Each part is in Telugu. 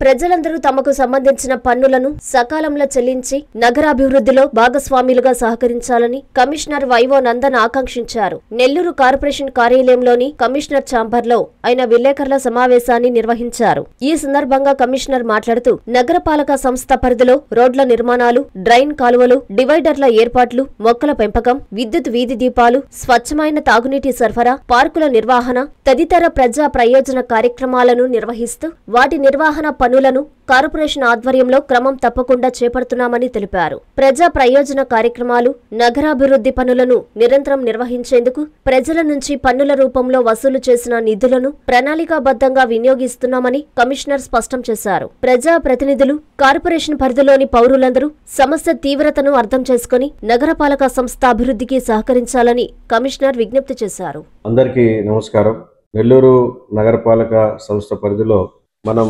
ప్రజలందరూ తమకు సంబంధించిన పన్నులను సకాలంలో చెల్లించి నగరాభివృద్ధిలో భాగస్వాములుగా సహకరించాలని కమిషనర్ వైవో నందన్ ఆకాంక్షించారు. నెల్లూరు కార్పొరేషన్ కార్యాలయంలోని కమిషనర్ ఛాంబర్లో ఆయన విలేకరుల సమావేశాన్ని నిర్వహించారు. ఈ సందర్భంగా కమిషనర్ మాట్లాడుతూ నగరపాలక సంస్థ పరిధిలో రోడ్ల నిర్మాణాలు, డ్రైన్ కాలువలు, డివైడర్ల ఏర్పాట్లు, మొక్కల పెంపకం, విద్యుత్ వీధి దీపాలు, స్వచ్ఛమైన తాగునీటి సరఫరా, పార్కుల నిర్వహణ తదితర ప్రజా ప్రయోజన కార్యక్రమాలను నిర్వహిస్తూ వాటి నిర్వహణ పనులను కార్పొరేషన్ ఆధ్వర్యంలో క్రమం తప్పకుండా చేపడుతున్నామని తెలిపారు. ప్రజా ప్రయోజన కార్యక్రమాలు, నగరాభివృద్ధి పనులను నిరంతరం నిర్వహించేందుకు ప్రజల నుంచి పన్నుల రూపంలో వసూలు చేసిన నిధులను ప్రణాళికాబద్ధంగా వినియోగిస్తున్నామని కమిషనర్ స్పష్టం చేశారు. ప్రజా ప్రతినిధులు, కార్పొరేషన్ పరిధిలోని పౌరులందరూ సమస్య తీవ్రతను అర్థం చేసుకుని నగరపాలక సంస్థ అభివృద్ధికి సహకరించాలని కమిషనర్ విజ్ఞప్తి చేశారు. అందరికీ నమస్కారం. నెల్లూరు నగరపాలక సంస్థ పరిధిలో మనం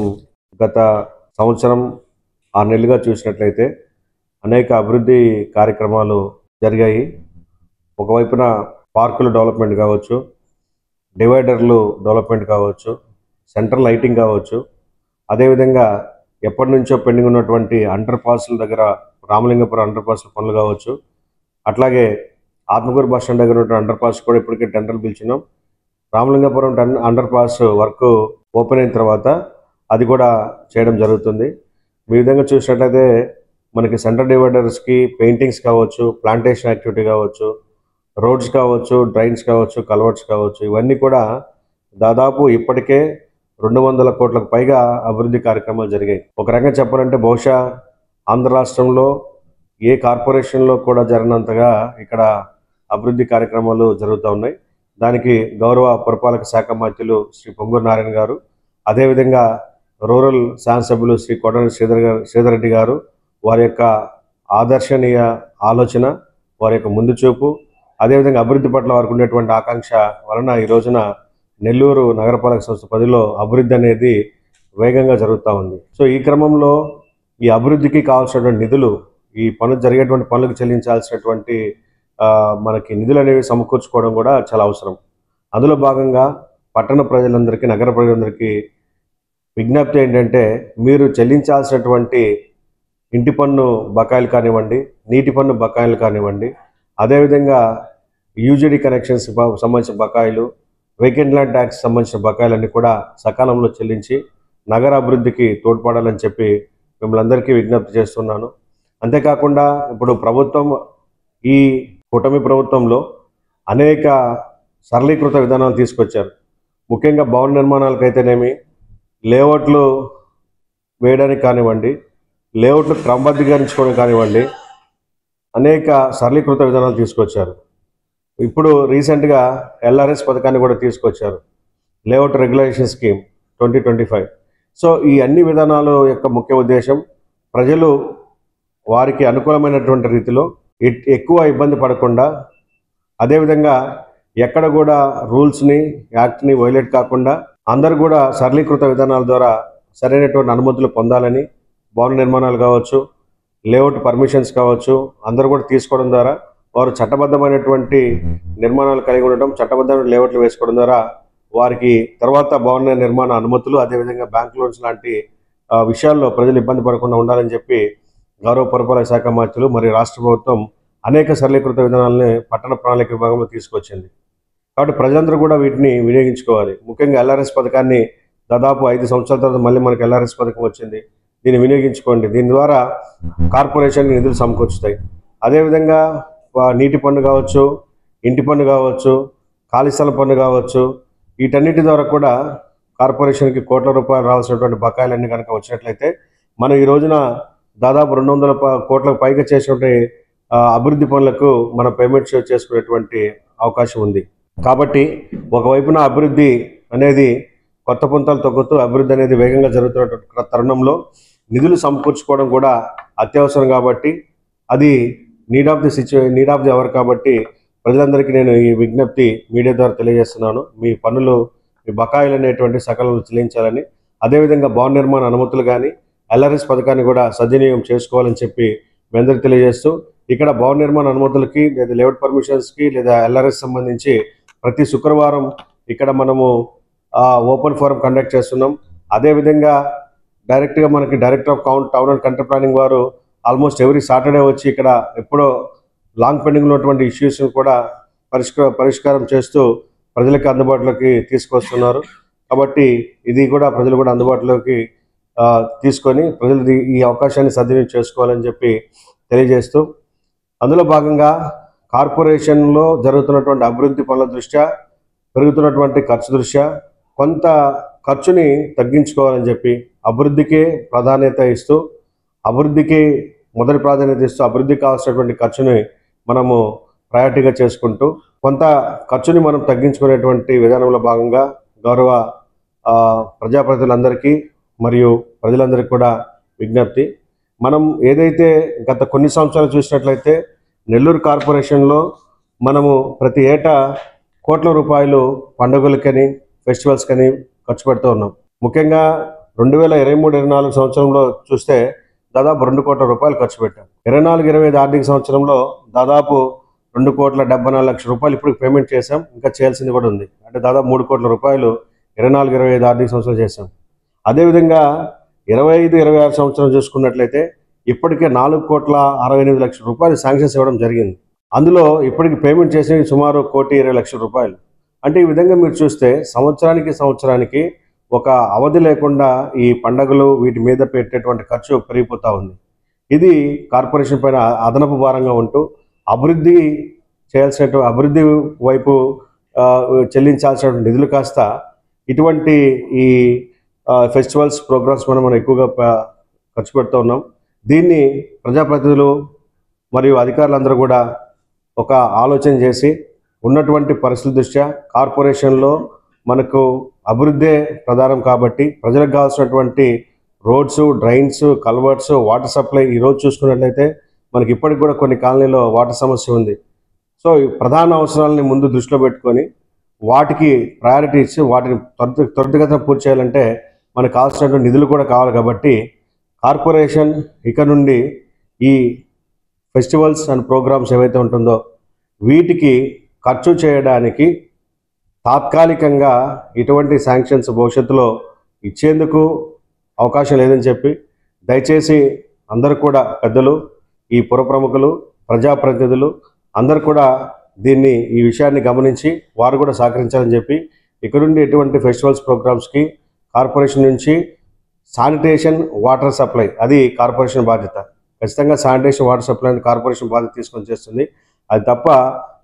గత సంవత్సరం 6 నెలలుగా చూసినట్లయితే అనేక అభివృద్ధి కార్యక్రమాలు జరిగాయి. ఒకవైపున పార్కుల డెవలప్మెంట్ కావచ్చు, డివైడర్లు డెవలప్మెంట్ కావచ్చు, సెంట్రల్ లైటింగ్ కావచ్చు, అదేవిధంగా ఎప్పటి నుంచో పెండింగ్ ఉన్నటువంటి అండర్ పాస్ల దగ్గర రామలింగపురం అండర్ పాస్ల పనులు కావచ్చు, అట్లాగే ఆత్మకూరు బస్ స్టాండ్ దగ్గర ఉన్న అండర్ పాస్ కూడా ఇప్పటికే టెండర్లు పిలిచినాం. Ramalingapuram underpass work open అయిన తర్వాత అది కూడా చేయడం జరుగుతుంది. ఈ విధంగా చూసినట్లయితే మనకి సెంటర్ డివైడర్స్కి పెయింటింగ్స్ కావచ్చు, ప్లాంటేషన్ యాక్టివిటీ కావచ్చు, రోడ్స్ కావచ్చు, డ్రైన్స్ కావచ్చు, కల్వర్ట్స్ కావచ్చు, ఇవన్నీ కూడా దాదాపు ఇప్పటికే 200 కోట్లకు పైగా అభివృద్ధి కార్యక్రమాలు జరిగాయి. ఒక రకంగా చెప్పాలంటే బహుశా ఆంధ్ర రాష్ట్రంలో ఏ కార్పొరేషన్లో కూడా జరిగినంతగా ఇక్కడ అభివృద్ధి కార్యక్రమాలు జరుగుతూ ఉన్నాయి. దానికి గౌరవ పురపాలక శాఖ మంత్రులు శ్రీ పొంగూరు నారాయణ గారు, అదేవిధంగా రూరల్ శాసనసభ్యులు శ్రీ కోటమిరెడ్డి శ్రీధర్ రెడ్డి గారు వారి యొక్క ఆదర్శనీయ ఆలోచన, వారి యొక్క ముందు చూపు, అదేవిధంగా అభివృద్ధి పట్ల వారికి ఉండేటువంటి ఆకాంక్ష వలన ఈ రోజున నెల్లూరు నగరపాలక సంస్థ పరిధిలో అభివృద్ధి అనేది వేగంగా జరుగుతూ ఉంది. సో ఈ క్రమంలో ఈ అభివృద్ధికి కావాల్సినటువంటి నిధులు, ఈ పనులు జరిగేటువంటి పనులకు చెల్లించాల్సినటువంటి మనకి నిధులు అనేవి సమకూర్చుకోవడం కూడా చాలా అవసరం. అందులో భాగంగా పట్టణ ప్రజలందరికీ, నగర ప్రజలందరికీ విజ్ఞప్తి ఏంటంటే, మీరు చెల్లించాల్సినటువంటి ఇంటి పన్ను బకాయిలు కానివ్వండి, నీటి పన్ను బకాయిలు కానివ్వండి, అదేవిధంగా యూజీడీ కనెక్షన్స్ సంబంధించిన బకాయిలు, వేకెంట్ ల్యాండ్ ట్యాక్స్ సంబంధించిన బకాయిలన్నీ కూడా సకాలంలో చెల్లించి నగర అభివృద్ధికి తోడ్పడాలని చెప్పి మిమ్మల్ని అందరికీ విజ్ఞప్తి చేస్తున్నాను. అంతేకాకుండా ఇప్పుడు ప్రభుత్వం, ఈ కూటమి ప్రభుత్వంలో అనేక సరళీకృత విధానాలు తీసుకొచ్చారు. ముఖ్యంగా భవన నిర్మాణాలకైతేనేమి, లేఅవుట్లు వేయడానికి కానివ్వండి, లేఅవుట్లు క్రమబద్ధీకరించుకోవడం కానివ్వండి, అనేక సరళీకృత విధానాలు తీసుకొచ్చారు. ఇప్పుడు రీసెంట్గా LRS పథకాన్ని కూడా తీసుకొచ్చారు, లేఅవుట్ రెగ్యులేషన్ స్కీమ్ 2025. సో ఈ అన్ని విధానాల యొక్క ముఖ్య ఉద్దేశం ప్రజలు వారికి అనుకూలమైనటువంటి రీతిలో ఎక్కువ ఇబ్బంది పడకుండా, అదేవిధంగా ఎక్కడ కూడా రూల్స్ని, యాక్ట్ని వైలేట్ కాకుండా అందరూ కూడా సరళీకృత విధానాల ద్వారా సరైనటువంటి అనుమతులు పొందాలని, భవన నిర్మాణాలు కావచ్చు, లేఅవుట్ పర్మిషన్స్ కావచ్చు, అందరూ కూడా తీసుకోవడం ద్వారా వారు చట్టబద్ధమైనటువంటి నిర్మాణాలు కలిగి ఉండటం, చట్టబద్ధమైన లేఅవుట్లు వేసుకోవడం ద్వారా వారికి తర్వాత భవన నిర్మాణ అనుమతులు, అదేవిధంగా బ్యాంక్ లోన్స్ లాంటి విషయాల్లో ప్రజలు ఇబ్బంది పడకుండా ఉండాలని చెప్పి గౌరవ పురపాలక శాఖ మంత్రులు మరియు రాష్ట్ర ప్రభుత్వం అనేక సరళీకృత విధానాలని పట్టణ ప్రణాళిక విభాగంలో తీసుకొచ్చింది. కాబట్టి ప్రజలందరూ కూడా వీటిని వినియోగించుకోవాలి. ముఖ్యంగా LRS పథకాన్ని దాదాపు 5 సంవత్సరాల తర్వాత మళ్ళీ మనకి LRS పథకం వచ్చింది. దీన్ని వినియోగించుకోండి. దీని ద్వారా కార్పొరేషన్కి నిధులు సమకూర్చుతాయి. అదేవిధంగా నీటి పన్ను కావచ్చు, ఇంటి పన్ను కావచ్చు, ఖాళీ స్థలం పన్ను కావచ్చు, వీటన్నిటి ద్వారా కూడా కార్పొరేషన్కి కోట్ల రూపాయలు రావాల్సినటువంటి బకాయిలన్నీ కనుక వచ్చినట్లయితే మనం ఈ రోజున దాదాపు 200 కోట్లకు పైగా చేసినటువంటి అభివృద్ధి పనులకు మనం పేమెంట్స్ చేసుకునేటువంటి అవకాశం ఉంది. కాబట్టి ఒకవైపున అభివృద్ధి అనేది కొత్త పుంతలు తొక్కుతూ అభివృద్ధి అనేది వేగంగా జరుగుతున్న తరుణంలో నిధులు సమకూర్చుకోవడం కూడా అత్యవసరం. కాబట్టి అది నీడ్ ఆఫ్ ది అవర్. కాబట్టి ప్రజలందరికీ నేను ఈ విజ్ఞప్తి మీడియా ద్వారా తెలియజేస్తున్నాను. మీ పనులు, మీ బకాయిలు అనేటువంటి సకాలంలో చెల్లించాలని, అదేవిధంగా భవన నిర్మాణ అనుమతులు కానీ LRS పథకాన్ని కూడా సద్వినియోగం చేసుకోవాలని చెప్పి మీ అందరికీ తెలియజేస్తూ, ఇక్కడ భవన నిర్మాణ అనుమతులకి లేదా లేఅవుట్ పర్మిషన్స్కి లేదా LRS సంబంధించి ప్రతి శుక్రవారం ఇక్కడ మనము ఓపెన్ ఫోరం కండక్ట్ చేస్తున్నాం. అదేవిధంగా డైరెక్ట్గా మనకి director of town and country planning వారు ఆల్మోస్ట్ ఎవ్రీ సాటర్డే వచ్చి ఇక్కడ ఎప్పుడో లాంగ్ పెండింగ్ ఉన్నటువంటి ఇష్యూస్ కూడా పరిష్కారం చేస్తూ ప్రజలకు అందుబాటులోకి తీసుకొస్తున్నారు. కాబట్టి ఇది కూడా ప్రజలు కూడా అందుబాటులోకి తీసుకొని ప్రజలు ఈ అవకాశాన్ని సద్వినియోగం చేసుకోవాలని చెప్పి తెలియజేస్తూ, అందులో భాగంగా కార్పొరేషన్లో జరుగుతున్నటువంటి అభివృద్ధి పనుల దృష్ట్యా, పెరుగుతున్నటువంటి ఖర్చు దృష్ట్యా కొంత ఖర్చుని తగ్గించుకోవాలని చెప్పి అభివృద్ధికి ప్రాధాన్యత ఇస్తూ, అభివృద్ధికి మొదటి ప్రాధాన్యత ఇస్తూ అభివృద్ధికి కావాల్సినటువంటి ఖర్చుని మనము ప్రయారిటీగా చేసుకుంటూ కొంత ఖర్చుని మనం తగ్గించుకునేటువంటి విధానంలో భాగంగా గౌరవ ప్రజాప్రతినిధులందరికీ మరియు ప్రజలందరికీ కూడా విజ్ఞప్తి, మనం ఏదైతే గత కొన్ని సంవత్సరాలు చూసినట్లయితే నెల్లూరు కార్పొరేషన్లో మనము ప్రతి ఏటా కోట్ల రూపాయలు పండుగలకని ఫెస్టివల్స్కని ఖర్చు పెడుతూ ఉన్నాం. ముఖ్యంగా 2023-24 సంవత్సరంలో చూస్తే దాదాపు 2 కోట్ల రూపాయలు ఖర్చు పెట్టాం. 24-25 ఆర్థిక సంవత్సరంలో దాదాపు 2,74,00,000 రూపాయలు ఇప్పుడు పేమెంట్ చేశాం. ఇంకా చేయాల్సింది కూడా ఉంది. అంటే దాదాపు 3 కోట్ల రూపాయలు 24-25 ఆర్థిక సంవత్సరం చేశాం. అదేవిధంగా 25-26 సంవత్సరం చూసుకున్నట్లయితే ఇప్పటికే 4,68,00,000 రూపాయలు శాంక్షన్స్ ఇవ్వడం జరిగింది. అందులో ఇప్పటికి పేమెంట్ చేసినవి సుమారు 1,20,00,000 రూపాయలు. అంటే ఈ విధంగా మీరు చూస్తే సంవత్సరానికి ఒక అవధి లేకుండా ఈ పండుగలు వీటి మీద పెట్టేటువంటి ఖర్చు పెరిగిపోతూ ఉంది. ఇది కార్పొరేషన్ పైన అదనపు భారంగా ఉంటూ అభివృద్ధి అభివృద్ధి వైపు చెల్లించాల్సినటువంటి నిధులు కాస్త ఇటువంటి ఈ ఫెస్టివల్స్ ప్రోగ్రామ్స్ మనం ఎక్కువగా ఖర్చు పెడుతూ ఉన్నాం. దీన్ని ప్రజాప్రతినిధులు మరియు అధికారులందరూ కూడా ఒక ఆలోచన చేసి ఉన్నటువంటి పరిస్థితుల దృష్ట్యా కార్పొరేషన్లో మనకు అభివృద్ధే ప్రధానం కాబట్టి ప్రజలకు కావాల్సినటువంటి roads, drains, culverts, water supply ఈరోజు చూసుకున్నట్లయితే మనకి ఇప్పటికి కూడా కొన్ని కాలనీలో వాటర్ సమస్య ఉంది. సో ఈ ప్రధాన అవసరాలని ముందు దృష్టిలో పెట్టుకొని వాటికి ప్రయారిటీ ఇచ్చి వాటిని త్వరితగతిన పూర్తి చేయాలంటే మనకు కావాల్సినటువంటి నిధులు కూడా కావాలి. కాబట్టి కార్పొరేషన్ ఇక నుండి ఈ ఫెస్టివల్స్ అండ్ ప్రోగ్రామ్స్ ఏవైతే ఉంటుందో వీటికి ఖర్చు చేయడానికి తాత్కాలికంగా ఇటువంటి శాంక్షన్స్ భవిష్యత్తులో ఇచ్చేందుకు అవకాశం లేదని చెప్పి దయచేసి అందరూ కూడా పెద్దలు, ఈ పుర ప్రముఖులు, ప్రజాప్రతినిధులు అందరూ కూడా ఈ విషయాన్ని గమనించి వారు కూడా సహకరించాలని చెప్పి ఇక్కడ నుండి ఎటువంటి ఫెస్టివల్స్ ప్రోగ్రామ్స్కి కార్పొరేషన్ నుంచి శానిటేషన్, వాటర్ సప్లై అది కార్పొరేషన్ బాధ్యత. ఖచ్చితంగా శానిటేషన్, వాటర్ సప్లై అనేది కార్పొరేషన్ బాధ్యత తీసుకొని చేస్తుంది. అది తప్ప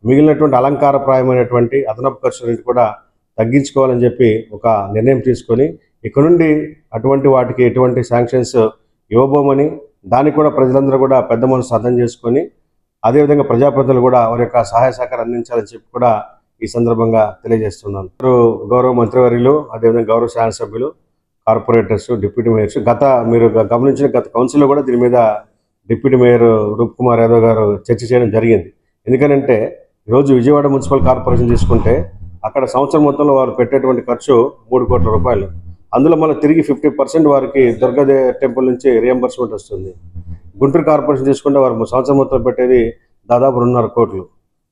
మిగిలినటువంటి అలంకారప్రాయమైనటువంటి అదనపు ఖర్చులన్నింటి కూడా తగ్గించుకోవాలని చెప్పి ఒక నిర్ణయం తీసుకొని ఇక్కడ నుండి అటువంటి వాటికి ఎటువంటి శాంక్షన్స్ ఇవ్వబోమని, దానికి కూడా ప్రజలందరూ కూడా పెద్ద మనసు అర్థం చేసుకొని అదేవిధంగా ప్రజాప్రతినిధులు కూడా వారి యొక్క సహాయ సహకారం అందించాలని చెప్పి కూడా ఈ సందర్భంగా తెలియజేస్తున్నాను. గౌరవ మంత్రివర్యులు, అదేవిధంగా గౌరవ శాసనసభ్యులు, కార్పొరేటర్స్, డిప్యూటీ మేయర్స్ మీరు గమనించిన గత కౌన్సిల్లో కూడా దీని మీద డిప్యూటీ మేయర్ రూప్ కుమార్ యాదవ్ గారు చర్చ చేయడం జరిగింది. ఎందుకంటే ఈరోజు విజయవాడ మున్సిపల్ కార్పొరేషన్ తీసుకుంటే అక్కడ సంవత్సరం మొత్తంలో వారు పెట్టేటువంటి ఖర్చు 3 కోట్ల రూపాయలు. అందులో మళ్ళీ తిరిగి 50% వారికి దుర్గా టెంపుల్ నుంచి రియంబర్స్మెంట్ వస్తుంది. గుంటూరు కార్పొరేషన్ తీసుకుంటే వారు సంవత్సరం మొత్తం పెట్టేది దాదాపు 2.5 కోట్లు.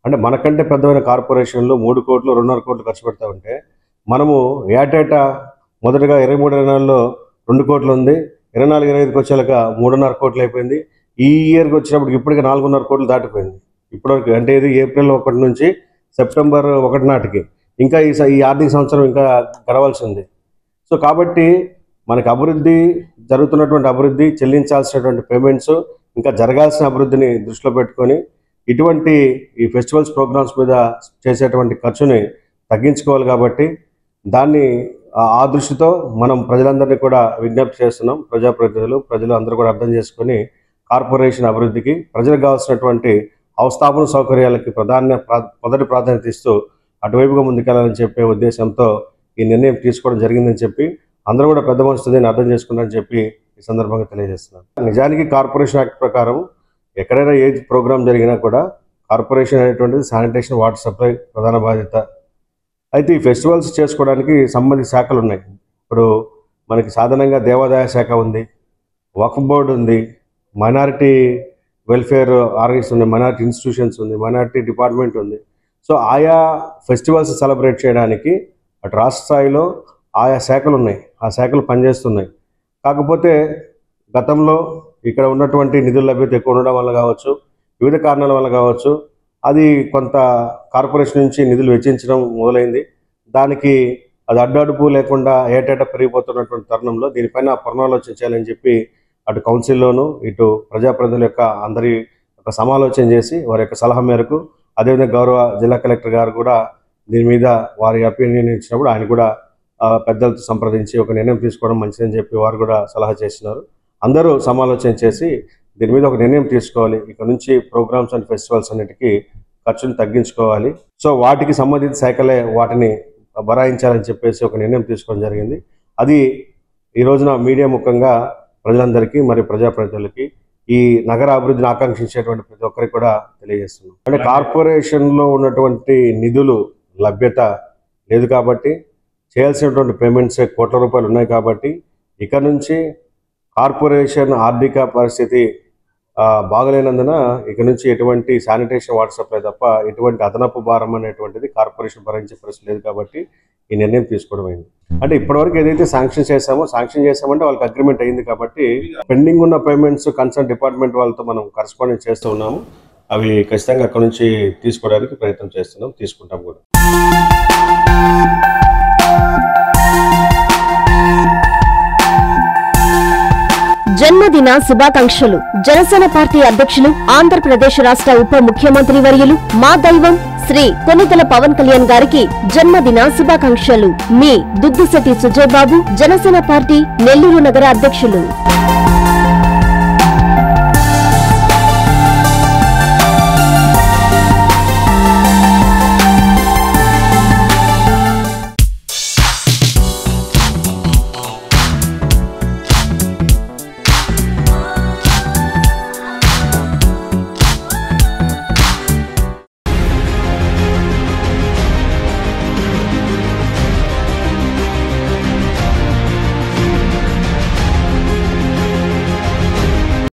అంటే మనకంటే పెద్దమైన కార్పొరేషన్లు 3 కోట్లు 2.5 కోట్లు ఖర్చు పెడతా ఉంటే మనము ఏటేటా మొదటగా 23-24లో 2 కోట్లు ఉంది, 24-25కి వచ్చేలాక 3.5 కోట్లు అయిపోయింది. ఈ ఇయర్కి వచ్చినప్పటికి ఇప్పటికే 4.5 కోట్లు దాటిపోయింది ఇప్పటివరకు. అంటే ఇది ఏప్రిల్ 1 నుంచి సెప్టెంబర్ 1 నాటికి ఇంకా ఈ ఆర్థిక సంవత్సరం ఇంకా గడవాల్సి ఉంది. సో కాబట్టి మనకు జరుగుతున్నటువంటి అభివృద్ధి, చెల్లించాల్సినటువంటి పేమెంట్స్, ఇంకా జరగాల్సిన అభివృద్ధిని దృష్టిలో పెట్టుకొని ఇటువంటి ఈ ఫెస్టివల్స్ ప్రోగ్రామ్స్ మీద చేసేటువంటి ఖర్చుని తగ్గించుకోవాలి. కాబట్టి ఆ దృష్టితో మనం ప్రజలందరినీ కూడా విజ్ఞప్తి చేస్తున్నాం. ప్రజలు అందరూ కూడా అర్థం చేసుకొని కార్పొరేషన్ అభివృద్ధికి, ప్రజలకు కావాల్సినటువంటి అవస్థాపన సౌకర్యాలకి మొదటి ప్రాధాన్యత ఇస్తూ అటువైపుగా ముందుకెళ్లాలని చెప్పే ఉద్దేశంతో ఈ నిర్ణయం తీసుకోవడం జరిగిందని చెప్పి అందరూ కూడా పెద్ద మనసుతో దీన్ని అర్థం చేసుకున్నారని చెప్పి ఈ సందర్భంగా తెలియజేస్తున్నాను. నిజానికి కార్పొరేషన్ యాక్ట్ ప్రకారం ఎక్కడైనా ఏ ప్రోగ్రాం జరిగినా కూడా కార్పొరేషన్ అనేటువంటిది శానిటేషన్, వాటర్ సప్లై ప్రధాన బాధ్యత. అయితే ఈ ఫెస్టివల్స్ చేసుకోవడానికి సంబంధిత శాఖలు ఉన్నాయి. ఇప్పుడు మనకి సాధారణంగా దేవాదాయ శాఖ ఉంది, వక్ఫ్ బోర్డు ఉంది, మైనారిటీ వెల్ఫేర్ ఆర్గనైజేషన్ ఉంది, మైనారిటీ ఇన్స్టిట్యూషన్స్ ఉంది, మైనారిటీ డిపార్ట్మెంట్ ఉంది. సో ఆయా ఫెస్టివల్స్ సెలబ్రేట్ చేయడానికి అటు రాష్ట్ర స్థాయిలో ఆయా శాఖలు ఉన్నాయి, ఆ శాఖలు పనిచేస్తున్నాయి. కాకపోతే గతంలో ఇక్కడ ఉన్నటువంటి నిధుల లభ్యత ఎక్కువ ఉండడం వల్ల కావచ్చు, వివిధ కారణాల వల్ల కావచ్చు, అది కొంత కార్పొరేషన్ నుంచి నిధులు వెచ్చించడం మొదలైంది. దానికి అది అడ్డు లేకుండా ఏటేటా పెరిగిపోతున్నటువంటి తరుణంలో దీనిపైన పునరాలోచించాలని చెప్పి అటు కౌన్సిల్లోనూ ఇటు ప్రజాప్రతినిధుల యొక్క అందరి ఒక సమాలోచన చేసి వారి యొక్క సలహా మేరకు, అదేవిధంగా గౌరవ జిల్లా కలెక్టర్ గారు కూడా దీని మీద వారి ఒపీనియన్ ఇచ్చినప్పుడు ఆయన కూడా పెద్దలతో సంప్రదించి ఒక నిర్ణయం తీసుకోవడం మంచిదని చెప్పి వారు కూడా సలహా చేస్తున్నారు. అందరూ సమాలోచన చేసి దీని మీద ఒక నిర్ణయం తీసుకోవాలి. ఇక్కడ నుంచి ప్రోగ్రామ్స్ అండ్ ఫెస్టివల్స్ అన్నిటికీ ఖర్చును తగ్గించుకోవాలి. సో వాటికి సంబంధిత శాఖలే వాటిని భరాయించాలని చెప్పేసి ఒక నిర్ణయం తీసుకోవడం జరిగింది. అది ఈ రోజున మీడియా ముఖంగా ప్రజలందరికీ మరియు ప్రజాప్రతినిధులకి ఈ నగర అభివృద్ధిని ఆకాంక్షించేటువంటి ప్రతి ఒక్కరికి కూడా తెలియజేస్తున్నాం. అంటే కార్పొరేషన్లో ఉన్నటువంటి నిధులు లభ్యత లేదు కాబట్టి, చేయాల్సినటువంటి పేమెంట్స్ కోట్ల రూపాయలు ఉన్నాయి కాబట్టి, ఇక నుంచి కార్పొరేషన్ ఆర్థిక పరిస్థితి బాగలేనందున ఇక నుంచి ఎటువంటి శానిటేషన్ వాటర్ సప్లై తప్ప ఎటువంటి అదనపు భారం అనేటువంటిది కార్పొరేషన్ భరించే పరిస్థితి లేదు కాబట్టి ఈ నిర్ణయం తీసుకోవడం అయింది. అంటే ఇప్పటివరకు ఏదైతే శాంక్షన్ చేసామంటే వాళ్ళకి అగ్రిమెంట్ అయింది కాబట్టి పెండింగ్ ఉన్న పేమెంట్స్ కన్సర్న్ డిపార్ట్మెంట్ వాళ్ళతో మనం కరెస్పాండెన్స్ చేస్తూ ఉన్నాము. అవి ఖచ్చితంగా అక్కడ నుంచి తీసుకోవడానికి ప్రయత్నం చేస్తున్నాం, తీసుకుంటాం కూడా. జన్మదిన శుభాకాంక్షలు. జనసేన పార్టీ అధ్యక్షులు, ఆంధ్రప్రదేశ్ రాష్ట్ర ఉప ముఖ్యమంత్రి వర్యులు, మా దైవం శ్రీ కొనిదెల పవన్ కళ్యాణ్ గారికి జన్మదిన శుభాకాంక్షలు. మీ దుద్దుశెట్టి సుజయ్ బాబు, జనసేన పార్టీ నెల్లూరు నగర అధ్యక్షులు.